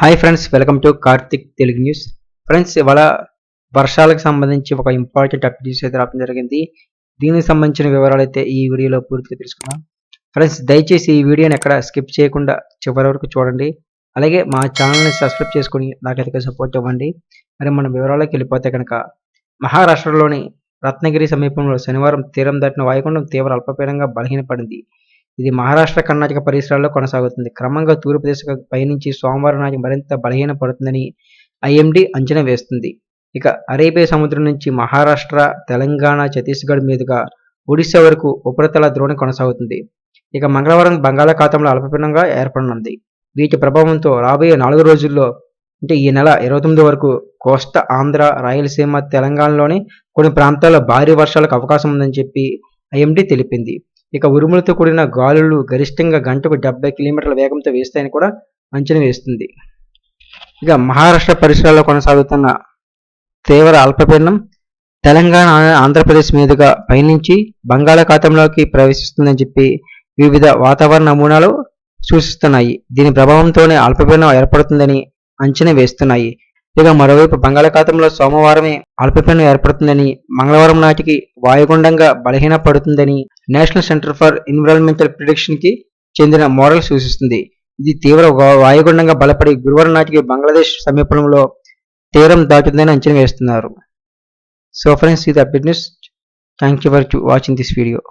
Hi friends, welcome to Karthik Telugu news. Friends, ఇవాళ వర్షాలకు సంబంధించి ఒక ఇంపార్టెంట్ అప్డేట్స్ అయితే రావడం జరిగింది. దీనికి సంబంధించిన వివరాలు అయితే ఈ వీడియోలో పూర్తిగా తెలుసుకుందాం. ఫ్రెండ్స్, దయచేసి ఈ వీడియోని ఎక్కడ స్కిప్ చేయకుండా చివరి వరకు చూడండి. అలాగే మా ఛానల్ని సబ్స్క్రైబ్ చేసుకుని నాకైతే సపోర్ట్ ఇవ్వండి. మరి మన వివరాల్లోకి వెళ్ళిపోతే కనుక, మహారాష్ట్రలోని రత్నగిరి సమీపంలో శనివారం తీరం దాటిన వాయుగుండం తీవ్ర అల్పపీడనంగా బలహీనపడింది. ఇది మహారాష్ట్ర, కర్ణాటక పరిసరాల్లో కొనసాగుతుంది. క్రమంగా తూర్పు దిశగా పయనించి సోమవారం నాటికి మరింత బలహీనపడుతుందని ఐఎండీ అంచనా వేస్తుంది. ఇక అరేబియా సముద్రం నుంచి మహారాష్ట్ర, తెలంగాణ, ఛత్తీస్గఢ్ మీదుగా ఒడిశా వరకు ఉపరితల ద్రోణి కొనసాగుతుంది. ఇక మంగళవారం బంగాళాఖాతంలో అల్పపీడనంగా ఏర్పడనుంది. వీటి ప్రభావంతో రాబోయే 4 రోజుల్లో అంటే ఈ నెల 29 వరకు కోస్తా ఆంధ్ర, రాయలసీమ, తెలంగాణలోని కొన్ని ప్రాంతాల్లో భారీ వర్షాలకు అవకాశం ఉందని చెప్పి ఐఎండీ తెలిపింది. ఇక ఉరుములతో కూడిన గాలులు గరిష్టంగా గంటకు 70 కిలోమీటర్ల వేగంతో వీస్తాయని కూడా అంచనా వేస్తుంది. ఇక మహారాష్ట్ర పరిసరాల్లో కొనసాగుతున్న తీవ్ర అల్పపీడనం తెలంగాణ, ఆంధ్రప్రదేశ్ మీదుగా పయనించి బంగాళాఖాతంలోకి ప్రవేశిస్తుందని చెప్పి వివిధ వాతావరణ నమూనాలు సూచిస్తున్నాయి. దీని ప్రభావంతోనే అల్పపీడనం ఏర్పడుతుందని అంచనా వేస్తున్నాయి. ఇక మరోవైపు బంగాళాఖాతంలో సోమవారమే అల్పపీడనం ఏర్పడుతుందని, మంగళవారం నాటికి వాయుగుండంగా బలహీనపడుతుందని national centre for environmental prediction కి చెందిన మోడల్ సూచిస్తుంది. ఇది తీవ్ర వాయుగుండంగా బలపడి గురువారం నాటికి బంగ్లాదేశ్ సమీపంలో తీరం దాటుతుందని అంచనా వేస్తున్నారు. సో ఫ్రెండ్స్, ఇది update news. Thank you for watching this video.